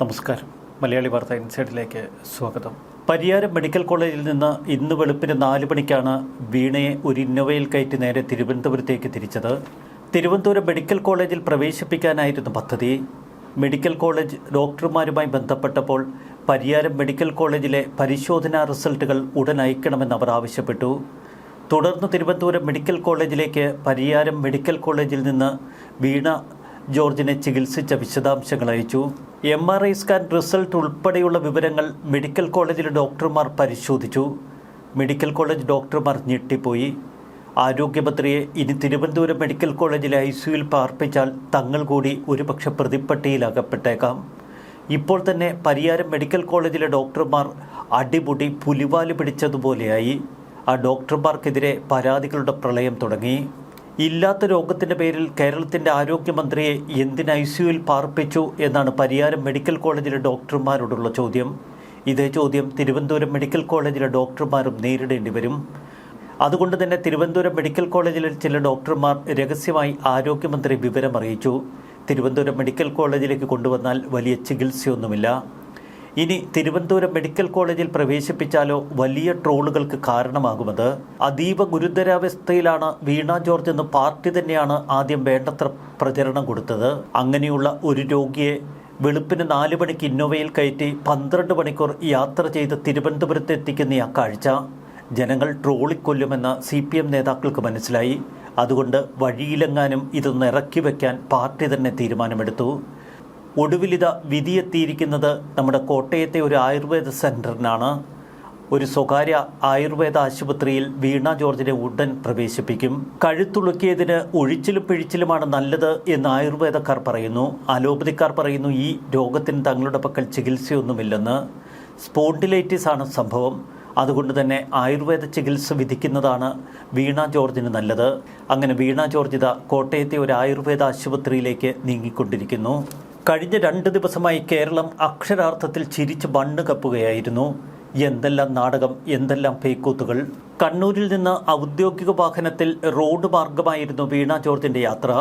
നമസ്കാരം. മലയാളി വാർത്ത ഇൻസൈഡിലേക്ക് സ്വാഗതം. പരിയാരം മെഡിക്കൽ കോളേജിൽ നിന്ന് ഇന്ന് വെളുപ്പിന് 4 മണിക്കാണ് വീണയെ ഒരു ഇന്നോവയിൽ കയറ്റി നേരെ തിരുവനന്തപുരത്തേക്ക് തിരിച്ചത്. തിരുവനന്തപുരം മെഡിക്കൽ കോളേജിൽ പ്രവേശിപ്പിക്കാനായിരുന്നു പദ്ധതി. മെഡിക്കൽ കോളേജ് ഡോക്ടർമാരുമായി ബന്ധപ്പെട്ടപ്പോൾ പരിയാരം മെഡിക്കൽ കോളേജിലെ പരിശോധനാ റിസൾട്ടുകൾ ഉടൻ അയക്കണമെന്ന് അവർ ആവശ്യപ്പെട്ടു. തുടർന്ന് തിരുവനന്തപുരം മെഡിക്കൽ കോളേജിലേക്ക് പരിയാരം മെഡിക്കൽ കോളേജിൽ നിന്ന് വീണ ജോർജിനെ ചികിത്സിച്ച വിശദാംശങ്ങൾ അയച്ചു. MRI സ്കാൻ റിസൾട്ട് ഉൾപ്പെടെയുള്ള വിവരങ്ങൾ മെഡിക്കൽ കോളേജിലെ ഡോക്ടർമാർ പരിശോധിച്ചു. മെഡിക്കൽ കോളേജ് ഡോക്ടർമാർ ഞെട്ടിപ്പോയി. ആരോഗ്യമന്ത്രിയെ ഇനി തിരുവനന്തപുരം മെഡിക്കൽ കോളേജിലെ ICUവിൽ പാർപ്പിച്ചാൽ തങ്ങൾ കൂടി ഒരുപക്ഷെ പ്രതിപ്പട്ടികയിലകപ്പെട്ടേക്കാം. ഇപ്പോൾ തന്നെ പരിയാരം മെഡിക്കൽ കോളേജിലെ ഡോക്ടർമാർ അടിമുടി പുലിവാല് പിടിച്ചതുപോലെയായി. ആ ഡോക്ടർമാർക്കെതിരെ പരാതികളുടെ പ്രളയം തുടങ്ങി. ഇല്ലാത്ത രോഗത്തിൻ്റെ പേരിൽ കേരളത്തിൻ്റെ ആരോഗ്യമന്ത്രിയെ എന്തിന് ICUവിൽ പാർപ്പിച്ചു എന്നാണ് പരിയാരം മെഡിക്കൽ കോളേജിലെ ഡോക്ടർമാരോടുള്ള ചോദ്യം. ഇതേ ചോദ്യം തിരുവനന്തപുരം മെഡിക്കൽ കോളേജിലെ ഡോക്ടർമാരും നേരിടേണ്ടി വരും. അതുകൊണ്ട് തന്നെ തിരുവനന്തപുരം മെഡിക്കൽ കോളേജിലെ ചില ഡോക്ടർമാർ രഹസ്യമായി ആരോഗ്യമന്ത്രി വിവരമറിയിച്ചു. തിരുവനന്തപുരം മെഡിക്കൽ കോളേജിലേക്ക് കൊണ്ടുവന്നാൽ വലിയ ചികിത്സയൊന്നുമില്ല. ഇനി തിരുവനന്തപുരം മെഡിക്കൽ കോളേജിൽ പ്രവേശിപ്പിച്ചാലോ വലിയ ട്രോളുകൾക്ക് കാരണമാകുമത്. അതീവ ഗുരുതരാവസ്ഥയിലാണ് വീണ ജോർജ് എന്ന് പാർട്ടി തന്നെയാണ് ആദ്യം വേണ്ടത്ര പ്രചരണം കൊടുത്തത്. അങ്ങനെയുള്ള ഒരു രോഗിയെ വെളുപ്പിന് 4 മണിക്ക് ഇന്നോവയിൽ കയറ്റി 12 മണിക്കൂർ യാത്ര ചെയ്ത് തിരുവനന്തപുരത്ത് എത്തിക്കുന്ന ആ കാഴ്ച ജനങ്ങൾ ട്രോളിക്കൊല്ലുമെന്ന് CPM നേതാക്കൾക്ക് മനസ്സിലായി. അതുകൊണ്ട് വഴിയിലെങ്ങാനും ഇതൊന്ന് ഇറക്കി വയ്ക്കാൻ പാർട്ടി തന്നെ തീരുമാനമെടുത്തു. ഒടുവിലിത വിധിയെത്തിയിരിക്കുന്നത് നമ്മുടെ കോട്ടയത്തെ ഒരു ആയുർവേദ സെൻറ്ററിനാണ്. ഒരു സ്വകാര്യ ആയുർവേദ ആശുപത്രിയിൽ വീണ ജോർജിനെ ഉടൻ പ്രവേശിപ്പിക്കും. കഴുത്തുളുക്കിയതിന് ഒഴിച്ചിലും പിഴിച്ചിലുമാണ് നല്ലത് എന്ന് ആയുർവേദക്കാർ പറയുന്നു. അലോപ്പതിക്കാർ പറയുന്നു ഈ രോഗത്തിന് തങ്ങളുടെ പക്കൽ ചികിത്സയൊന്നുമില്ലെന്ന്. സ്പോണ്ടിലൈറ്റിസ് ആണ് സംഭവം. അതുകൊണ്ട് തന്നെ ആയുർവേദ ചികിത്സ വിധിക്കുന്നതാണ് വീണ ജോർജിന് നല്ലത്. അങ്ങനെ വീണ ജോർജ് കോട്ടയത്തെ ഒരു ആയുർവേദ ആശുപത്രിയിലേക്ക് നീങ്ങിക്കൊണ്ടിരിക്കുന്നു. കഴിഞ്ഞ 2 ദിവസമായി കേരളം അക്ഷരാർത്ഥത്തിൽ ചിരിച്ച് മണ്ണ് കപ്പുകയായിരുന്നു. എന്തെല്ലാം നാടകം, എന്തെല്ലാം പേക്കൂത്തുകൾ. കണ്ണൂരിൽ നിന്ന് ഔദ്യോഗിക വാഹനത്തിൽ റോഡ് മാർഗമായിരുന്നു വീണ ജോർജിൻ്റെ യാത്ര.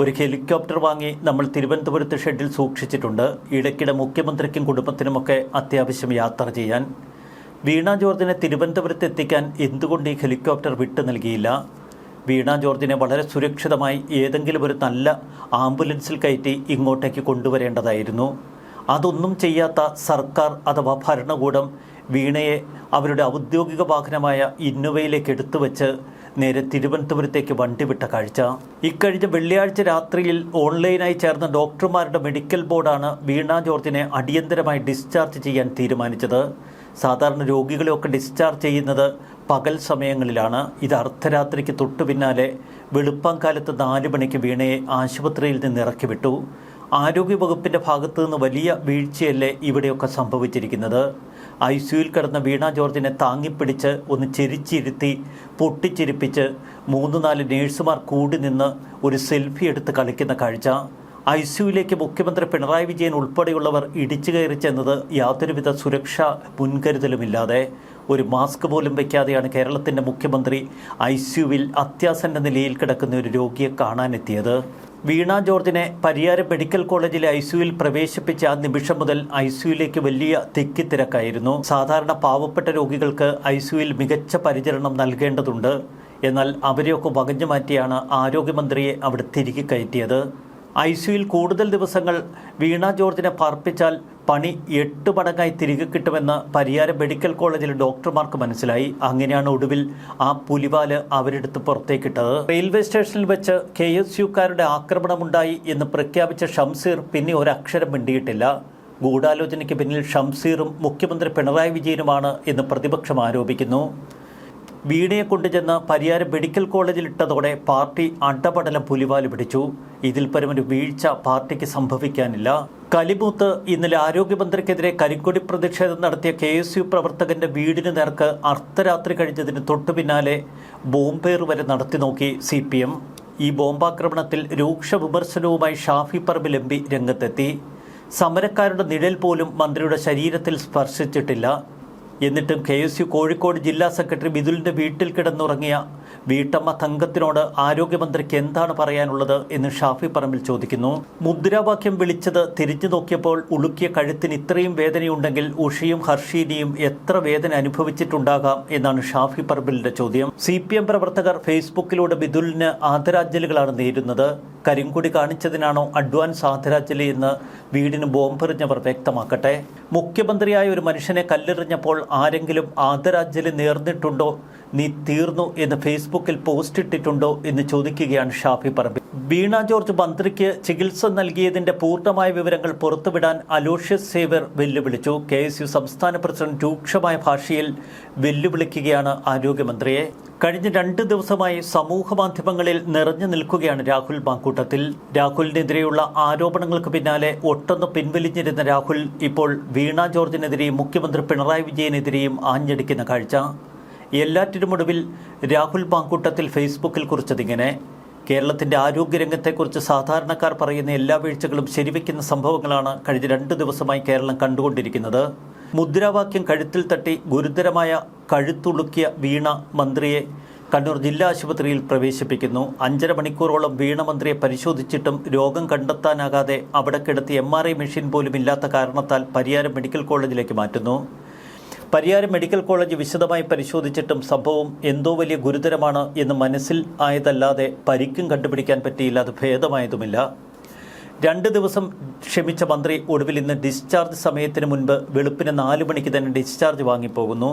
ഒരു ഹെലികോപ്റ്റർ വാങ്ങി നമ്മൾ തിരുവനന്തപുരത്ത് ഷെഡിൽ സൂക്ഷിച്ചിട്ടുണ്ട്. ഇടയ്ക്കിടെ മുഖ്യമന്ത്രിക്കും കുടുംബത്തിനുമൊക്കെ അത്യാവശ്യം യാത്ര ചെയ്യാൻ. വീണ ജോർജിനെ തിരുവനന്തപുരത്ത് എത്തിക്കാൻ എന്തുകൊണ്ട് ഈ ഹെലികോപ്റ്റർ വിട്ടു നൽകിയില്ല? വീണ ജോർജിനെ വളരെ സുരക്ഷിതമായി ഏതെങ്കിലും ഒരു നല്ല ആംബുലൻസിൽ കയറ്റി ഇങ്ങോട്ടേക്ക് കൊണ്ടുവരേണ്ടതായിരുന്നു. അതൊന്നും ചെയ്യാത്ത സർക്കാർ അഥവാ ഭരണകൂടം വീണയെ അവരുടെ ഔദ്യോഗിക വാഹനമായ ഇന്നോവയിലേക്ക് എടുത്തു വെച്ച് നേരെ തിരുവനന്തപുരത്തേക്ക് വണ്ടി വിട്ട കാഴ്ച. ഇക്കഴിഞ്ഞ വെള്ളിയാഴ്ച രാത്രിയിൽ ഓൺലൈനായി ചേർന്ന ഡോക്ടർമാരുടെ മെഡിക്കൽ ബോർഡാണ് വീണ ജോർജിനെ അടിയന്തരമായി ഡിസ്ചാർജ് ചെയ്യാൻ തീരുമാനിച്ചത്. സാധാരണ രോഗികളെയൊക്കെ ഡിസ്ചാർജ് ചെയ്യുന്നത് പകൽ സമയങ്ങളിലാണ്. ഇത് അർദ്ധരാത്രിക്ക് തൊട്ടു പിന്നാലെ വെളുപ്പാങ്കാലത്ത് 4 മണിക്ക് വീണയെ ആശുപത്രിയിൽ നിന്ന് ഇറക്കി വിട്ടു. ആരോഗ്യവകുപ്പിൻ്റെ ഭാഗത്തു നിന്ന് വലിയ വീഴ്ചയല്ലേ ഇവിടെയൊക്കെ സംഭവിച്ചിരിക്കുന്നത്. ICUവിൽ കിടന്ന വീണ ജോർജിനെ താങ്ങിപ്പിടിച്ച് ഒന്ന് ചെരിച്ചിരുത്തി പൊട്ടിച്ചിരിപ്പിച്ച് 3-4 നേഴ്സുമാർ കൂടി നിന്ന് ഒരു സെൽഫി എടുത്ത് കളിക്കുന്ന കാഴ്ച. ICUവിലേക്ക് മുഖ്യമന്ത്രി പിണറായി വിജയൻ ഉൾപ്പെടെയുള്ളവർ ഇടിച്ചു കയറി ചെന്നത് യാതൊരുവിധ സുരക്ഷാ മുൻകരുതലുമില്ലാതെ, ഒരു മാസ്ക് പോലും വയ്ക്കാതെയാണ് കേരളത്തിൻ്റെ മുഖ്യമന്ത്രി ICUവിൽ അത്യാസന്ന നിലയിൽ കിടക്കുന്ന ഒരു രോഗിയെ കാണാനെത്തിയത്. വീണ ജോർജിനെ പരിയാരം മെഡിക്കൽ കോളേജിലെ ICUവിൽ പ്രവേശിപ്പിച്ച ആ നിമിഷം മുതൽ ICUവിലേക്ക് വലിയ തിക്കിത്തിരക്കായിരുന്നു. സാധാരണ പാവപ്പെട്ട രോഗികൾക്ക് ICUവിൽ മികച്ച പരിചരണം നൽകേണ്ടതുണ്ട്. എന്നാൽ അവരെയൊക്കെ വകഞ്ഞു മാറ്റിയാണ് ആരോഗ്യമന്ത്രിയെ അവിടെ തിരികെ കയറ്റിയത്. ICUവിൽ കൂടുതൽ ദിവസങ്ങൾ വീണ ജോർജിനെ പാർപ്പിച്ചാൽ പണി 8 മടങ്ങായി തിരികെ കിട്ടുമെന്ന് പരിയാരം മെഡിക്കൽ കോളേജിലെ ഡോക്ടർമാർക്ക് മനസ്സിലായി. അങ്ങനെയാണ് ഒടുവിൽ ആ പുലിവാല് അവരെടുത്ത് പുറത്തേക്കിട്ടത്. റെയിൽവേ സ്റ്റേഷനിൽ വെച്ച് KSUക്കാരുടെ ആക്രമണമുണ്ടായി എന്ന് പ്രഖ്യാപിച്ച ഷംസീർ പിന്നെ ഒരക്ഷരം മിണ്ടിയിട്ടില്ല. ഗൂഢാലോചനയ്ക്ക് പിന്നിൽ ഷംസീറും മുഖ്യമന്ത്രി പിണറായി വിജയനുമാണ് എന്ന് പ്രതിപക്ഷം ആരോപിക്കുന്നു. വീണയെ കൊണ്ടുചെന്ന് പരിയാരം മെഡിക്കൽ കോളേജിലിട്ടതോടെ പാർട്ടി അടപടലം പുലിവാല് പിടിച്ചു. ഇതിൽ പരമൊരു വീഴ്ച പാർട്ടിക്ക് സംഭവിക്കാനില്ല. കലിമൂത്ത് ഇന്നലെ ആരോഗ്യമന്ത്രിക്കെതിരെ കരിങ്കൊടി പ്രതിഷേധം നടത്തിയ KSU പ്രവർത്തകന്റെ വീടിന് നേർക്ക് അർദ്ധരാത്രി കഴിഞ്ഞതിന് തൊട്ടുപിന്നാലെ ബോംബേറ് വരെ നടത്തി നോക്കി CPM. ഈ ബോംബാക്രമണത്തിൽ രൂക്ഷ വിമർശനവുമായി ഷാഫി പറമ്പിൽ MP രംഗത്തെത്തി. സമരക്കാരുടെ നിഴൽ പോലും മന്ത്രിയുടെ ശരീരത്തിൽ സ്പർശിച്ചിട്ടില്ല. എന്നിട്ടും KSU കോഴിക്കോട് ജില്ലാ സെക്രട്ടറി മിഥുലിൻ്റെ വീട്ടിൽ കിടന്നുറങ്ങിയ വീട്ടമ്മ തങ്കത്തിനോട് ആരോഗ്യമന്ത്രിക്ക് എന്താണ് പറയാനുള്ളത് എന്ന് ഷാഫി പറമ്പിൽ ചോദിക്കുന്നു. മുദ്രാവാക്യം വിളിച്ചത് തിരിഞ്ഞു നോക്കിയപ്പോൾ ഉളുക്കിയ കഴുത്തിന് ഇത്രയും വേദനയുണ്ടെങ്കിൽ ഉഷിയും ഹർഷീനിയും എത്ര വേദന അനുഭവിച്ചിട്ടുണ്ടാകാം എന്നാണ് ഷാഫി പറമ്പിലിന്റെ ചോദ്യം. CPM പ്രവർത്തകർ ഫേസ്ബുക്കിലൂടെ ബിദുലിന് ആദരാഞ്ജലികളാണ് നേരുന്നത്. കരിങ്കൊടി കാണിച്ചതിനാണോ അഡ്വാൻസ് ആദരാഞ്ജലി എന്ന് വീടിന് ബോംബെറിഞ്ഞവർ വ്യക്തമാക്കട്ടെ. മുഖ്യമന്ത്രിയായ ഒരു മനുഷ്യനെ കല്ലെറിഞ്ഞപ്പോൾ ആരെങ്കിലും ആദരാഞ്ജലി നേർന്നിട്ടുണ്ടോ? നീ തീർന്നു എന്ന് ഫേസ്ബുക്കിൽ പോസ്റ്റ് ഇട്ടിട്ടുണ്ടോ എന്ന് ചോദിക്കുകയാണ് ഷാഫി പറമ്പിൽ. വീണ ജോർജ് മന്ത്രിക്ക് ചികിത്സ നൽകിയതിന്റെ പൂർണ്ണമായ വിവരങ്ങൾ പുറത്തുവിടാൻ അലോഷ്യസ് സേവ്യർ വെല്ലുവിളിച്ചു. KSU സംസ്ഥാന പ്രസിഡന്റ് രൂക്ഷമായ ഭാഷയിൽ വെല്ലുവിളിക്കുകയാണ് ആരോഗ്യമന്ത്രിയെ. കഴിഞ്ഞ 2 ദിവസമായി സമൂഹ മാധ്യമങ്ങളിൽ നിറഞ്ഞു നിൽക്കുകയാണ് രാഹുൽ മാങ്കൂട്ടത്തിൽ. രാഹുലിനെതിരെയുള്ള ആരോപണങ്ങൾക്ക് പിന്നാലെ ഒട്ടൊന്ന് പിൻവലിഞ്ഞിരുന്ന രാഹുൽ ഇപ്പോൾ വീണ ജോർജിനെതിരെയും മുഖ്യമന്ത്രി പിണറായി വിജയനെതിരെയും ആഞ്ഞടിക്കുന്ന കാഴ്ച. എല്ലാറ്റിനുമൊടുവിൽ രാഹുൽ മാങ്കൂട്ടത്തിൽ ഫേസ്ബുക്കിൽ കുറിച്ചതിങ്ങനെ: കേരളത്തിൻ്റെ ആരോഗ്യരംഗത്തെക്കുറിച്ച് സാധാരണക്കാർ പറയുന്ന എല്ലാ വീഴ്ചകളും ശരിവെക്കുന്ന സംഭവങ്ങളാണ് കഴിഞ്ഞ 2 ദിവസമായി കേരളം കണ്ടുകൊണ്ടിരിക്കുന്നത്. മുദ്രാവാക്യം കഴുത്തിൽ തട്ടി ഗുരുതരമായ കഴുത്തുളുക്കിയ വീണ മന്ത്രിയെ കണ്ണൂർ ജില്ലാ ആശുപത്രിയിൽ പ്രവേശിപ്പിക്കുന്നു. 5.5 മണിക്കൂറോളം വീണ മന്ത്രിയെ പരിശോധിച്ചിട്ടും രോഗം കണ്ടെത്താനാകാതെ അവിടെ കിടത്തി MRI മെഷീൻ പോലും ഇല്ലാത്ത കാരണത്താൽ പരിയാരം മെഡിക്കൽ കോളേജിലേക്ക് മാറ്റുന്നു. പരിയാരം മെഡിക്കൽ കോളേജ് വിശദമായി പരിശോധിച്ചിട്ടും സംഭവം എന്തോ വലിയ ഗുരുതരമാണ് എന്ന് മനസ്സിൽ ആയതല്ലാതെ പരിക്കും കണ്ടുപിടിക്കാൻ പറ്റിയില്ല. അത് ഭേദമായതുമില്ല. 2 ദിവസം ക്ഷമിച്ച മന്ത്രി ഒടുവിൽ ഇന്ന് ഡിസ്ചാർജ് സമയത്തിന് മുൻപ് വെളുപ്പിന് 4 മണിക്ക് തന്നെ ഡിസ്ചാർജ് വാങ്ങിപ്പോകുന്നു.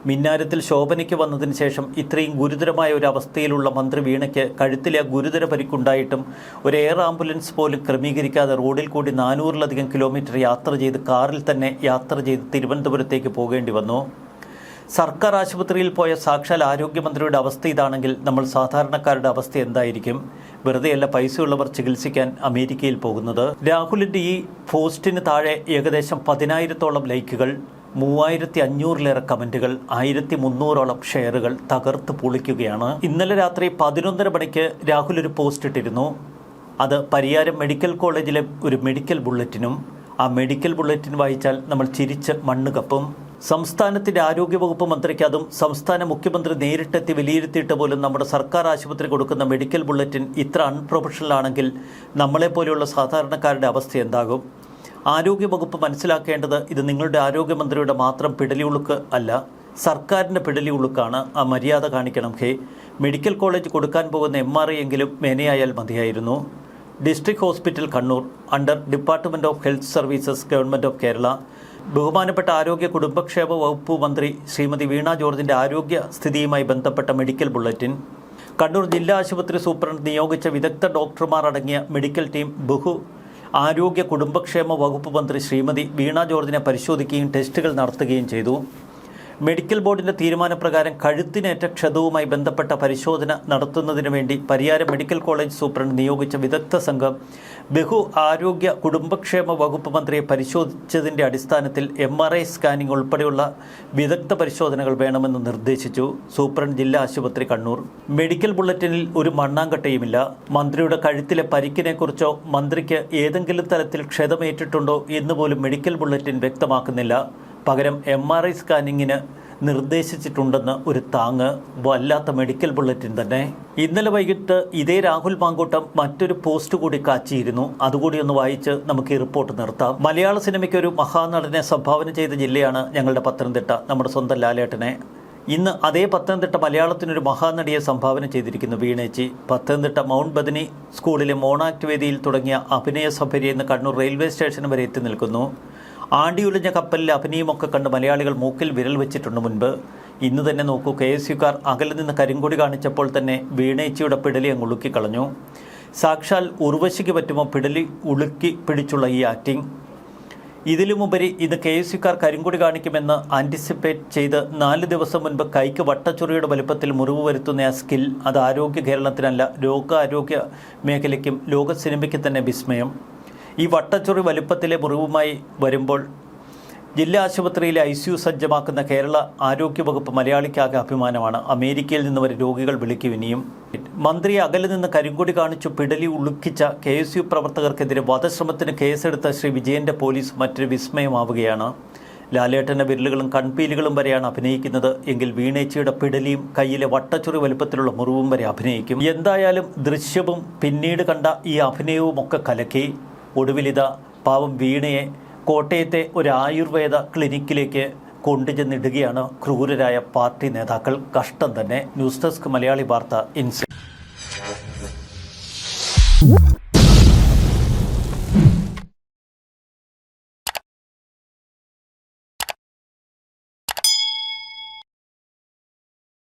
മിന്നാരത്തിൽ ശോഭനയ്ക്ക് വന്നതിന് ശേഷം ഇത്രയും ഗുരുതരമായ ഒരു അവസ്ഥയിലുള്ള മന്ത്രി വീണയ്ക്ക് കഴുത്തിലെ ഗുരുതര പരിക്കുണ്ടായിട്ടും ഒരു എയർ ആംബുലൻസ് പോലും ക്രമീകരിക്കാതെ റോഡിൽ കൂടി 400-ലധികം കിലോമീറ്റർ യാത്ര ചെയ്ത് കാറിൽ തന്നെ യാത്ര ചെയ്ത് തിരുവനന്തപുരത്തേക്ക് പോകേണ്ടി വന്നു. സർക്കാർ ആശുപത്രിയിൽ പോയ സാക്ഷാൽ ആരോഗ്യമന്ത്രിയുടെ അവസ്ഥ ഇതാണെങ്കിൽ നമ്മൾ സാധാരണക്കാരുടെ അവസ്ഥ എന്തായിരിക്കും? വെറുതെയല്ല പൈസയുള്ളവർ ചികിത്സിക്കാൻ അമേരിക്കയിൽ പോകുന്നത്. രാഹുലിൻ്റെ ഈ പോസ്റ്റിന് താഴെ ഏകദേശം 10,000-ഓളം ലൈക്കുകൾ, 3,500-ലേറെ കമൻറ്റുകൾ, 1,300-ഓളം ഷെയറുകൾ തകർത്ത് പൊളിക്കുകയാണ്. ഇന്നലെ രാത്രി 11:30 മണിക്ക് രാഹുൽ ഒരു പോസ്റ്റ് ഇട്ടിരുന്നു. അത് പരിയാരം മെഡിക്കൽ കോളേജിലെ ഒരു മെഡിക്കൽ ബുള്ളറ്റിനും. ആ മെഡിക്കൽ ബുള്ളറ്റിൻ വായിച്ചാൽ നമ്മൾ ചിരിച്ച് മണ്ണ് കപ്പും. സംസ്ഥാനത്തിൻ്റെ ആരോഗ്യവകുപ്പ് മന്ത്രിക്ക്, അതും സംസ്ഥാന മുഖ്യമന്ത്രി നേരിട്ടെത്തി വിലയിരുത്തിയിട്ട് പോലും നമ്മുടെ സർക്കാർ ആശുപത്രി കൊടുക്കുന്ന മെഡിക്കൽ ബുള്ളറ്റിൻ ഇത്ര അൺപ്രൊഫഷണൽ ആണെങ്കിൽ നമ്മളെപ്പോലെയുള്ള സാധാരണക്കാരുടെ അവസ്ഥ എന്താകും? ആരോഗ്യവകുപ്പ് മനസ്സിലാക്കേണ്ടത് ഇത് നിങ്ങളുടെ ആരോഗ്യമന്ത്രിയുടെ മാത്രം പിടലിയുളുക്ക് അല്ല, സർക്കാരിൻ്റെ പിടലിയുളുക്കാണ്. ആ മര്യാദ കാണിക്കണം. മെഡിക്കൽ കോളേജ് കൊടുക്കാൻ പോകുന്ന MRI എങ്കിലും മേനയായാൽ മതിയായിരുന്നു. District hospital Kannur under department of health services, government of Kerala. ബഹുമാനപ്പെട്ട ആരോഗ്യ കുടുംബക്ഷേമ വകുപ്പ് മന്ത്രി ശ്രീമതി വീണ ജോർജിൻ്റെ ആരോഗ്യ സ്ഥിതിയുമായി ബന്ധപ്പെട്ട മെഡിക്കൽ ബുള്ളറ്റിൻ. കണ്ണൂർ ജില്ലാ ആശുപത്രി സൂപ്രണ്ട് നിയോഗിച്ച വിദഗ്ധ ഡോക്ടർമാർ അടങ്ങിയ മെഡിക്കൽ ടീം ആരോഗ്യ കുടുംബക്ഷേമ വകുപ്പ് മന്ത്രി ശ്രീമതി വീണ ജോർജിനെ പരിശോധിക്കുകയും ടെസ്റ്റുകൾ നടത്തുകയും ചെയ്തു. മെഡിക്കൽ ബോർഡിൻ്റെ തീരുമാനപ്രകാരം കഴുത്തിനേറ്റ ക്ഷതവുമായി ബന്ധപ്പെട്ട പരിശോധന നടത്തുന്നതിനു വേണ്ടി പരിയാരം മെഡിക്കൽ കോളേജ് സൂപ്രണ്ട് നിയോഗിച്ച വിദഗ്ധ സംഘം ആരോഗ്യ കുടുംബക്ഷേമ വകുപ്പ് മന്ത്രിയെ പരിശോധിച്ചതിൻ്റെ അടിസ്ഥാനത്തിൽ MRI സ്കാനിംഗ് ഉൾപ്പെടെയുള്ള വിദഗ്ധ പരിശോധനകൾ വേണമെന്ന് നിർദ്ദേശിച്ചു. സൂപ്രണ്ട് ജില്ലാ ആശുപത്രി കണ്ണൂർ. മെഡിക്കൽ ബുള്ളറ്റിനിൽ ഒരു മണ്ണാങ്കട്ടയുമില്ല. മന്ത്രിയുടെ കഴുത്തിലെ പരിക്കിനെക്കുറിച്ചോ മന്ത്രിക്ക് ഏതെങ്കിലും തരത്തിൽ ക്ഷതമേറ്റിട്ടുണ്ടോ എന്നുപോലും മെഡിക്കൽ ബുള്ളറ്റിൻ വ്യക്തമാക്കുന്നില്ല. പകരം MRI സ്കാനിങ്ങിന് നിർദ്ദേശിച്ചിട്ടുണ്ടെന്ന് ഒരു താങ്ങ്. വല്ലാത്ത മെഡിക്കൽ ബുള്ളറ്റിൻ തന്നെ. ഇന്നലെ വൈകിട്ട് ഇതേ രാഹുൽ മാങ്കൂട്ടം മറ്റൊരു പോസ്റ്റ് കൂടി കാച്ചിയിരുന്നു. അതുകൂടി ഒന്ന് വായിച്ച് നമുക്ക് ഈ റിപ്പോർട്ട് നിർത്താം. മലയാള സിനിമയ്ക്ക് ഒരു മഹാനടനെ സംഭാവന ചെയ്ത ജില്ലയാണ് ഞങ്ങളുടെ പത്തനംതിട്ട, നമ്മുടെ സ്വന്തം ലാലേട്ടനെ. ഇന്ന് അതേ പത്തനംതിട്ട മലയാളത്തിനൊരു മഹാനടിയെ സംഭാവന ചെയ്തിരിക്കുന്നു വീണേച്ചി. പത്തനംതിട്ട മൗണ്ട് ബദനി സ്കൂളിലെ മോണാക്ട് വേദിയിൽ തുടങ്ങിയ അഭിനയ സഫരി ഇന്ന് കണ്ണൂർ റെയിൽവേ സ്റ്റേഷൻ വരെ എത്തി നിൽക്കുന്നു. ആണ്ടിയുലഞ്ഞ കപ്പലിലെ അഭിനയമൊക്കെ കണ്ട് മലയാളികൾ മൂക്കിൽ വിരൽ വെച്ചിട്ടുണ്ട് മുൻപ്. ഇന്ന് തന്നെ നോക്കൂ, KSUക്കാർ അകലെ നിന്ന് കരിങ്കൊടി കാണിച്ചപ്പോൾ തന്നെ വീണേച്ചിയുടെ പിടലി അങ്ങ് ഉളുക്കിക്കളഞ്ഞു. സാക്ഷാൽ ഉർവശിക്ക് പറ്റുമോ പിടലി ഉളുക്കി പിടിച്ചുള്ള ഈ ആക്ടിങ്? ഇതിലുമുപരി ഇത് KSUക്കാർ കരിങ്കൊടി കാണിക്കുമെന്ന് ആൻറ്റിസിപ്പേറ്റ് ചെയ്ത് 4 ദിവസം മുൻപ് കൈക്ക് വട്ടച്ചൊറിയുടെ വലുപ്പത്തിൽ മുറിവ് വരുത്തുന്ന ആ സ്കിൽ, അത് ആരോഗ്യ കേരളത്തിനല്ല, ലോകാരോഗ്യ മേഖലയ്ക്കും ലോക സിനിമയ്ക്ക് തന്നെ വിസ്മയം. ഈ വട്ടച്ചൊറി വലുപ്പത്തിലെ മുറിവുമായി വരുമ്പോൾ ജില്ലാ ആശുപത്രിയിലെ ICU സജ്ജമാക്കുന്ന കേരള ആരോഗ്യവകുപ്പ് മലയാളിക്കാകെ അഭിമാനമാണ്. അമേരിക്കയിൽ നിന്ന് വരെ രോഗികൾ വിളിക്കും ഇനിയും. മന്ത്രിയെ അകലെ നിന്ന് കരിങ്കൊടി കാണിച്ചു പിടലി ഉളുക്കിച്ച KSU പ്രവർത്തകർക്കെതിരെ വധശ്രമത്തിന് കേസെടുത്ത ശ്രീ വിജയൻ്റെ പോലീസ് മറ്റൊരു വിസ്മയമാവുകയാണ്. ലാലേട്ടൻ്റെ വിരലുകളും കൺപീലുകളും വരെയാണ് അഭിനയിക്കുന്നത് എങ്കിൽ വീണേച്ചിയുടെ പിടലിയും കയ്യിലെ വട്ടച്ചുറി വലുപ്പത്തിലുള്ള മുറിവും വരെ അഭിനയിക്കും. എന്തായാലും ദൃശ്യവും പിന്നീട് കണ്ട ഈ അഭിനയവും ഒക്കെ കലക്കി ഒടുവിലിത പാവം വീണയെ കോട്ടയത്തെ ഒരു ആയുർവേദ ക്ലിനിക്കിലേക്ക് കൊണ്ടുചെന്നിടുകയാണ് ക്രൂരരായ പാർട്ടി നേതാക്കൾ. കഷ്ടം തന്നെ. ന്യൂസ് ഡെസ്ക് മലയാളി വാർത്ത ഇൻസൈറ്റ്.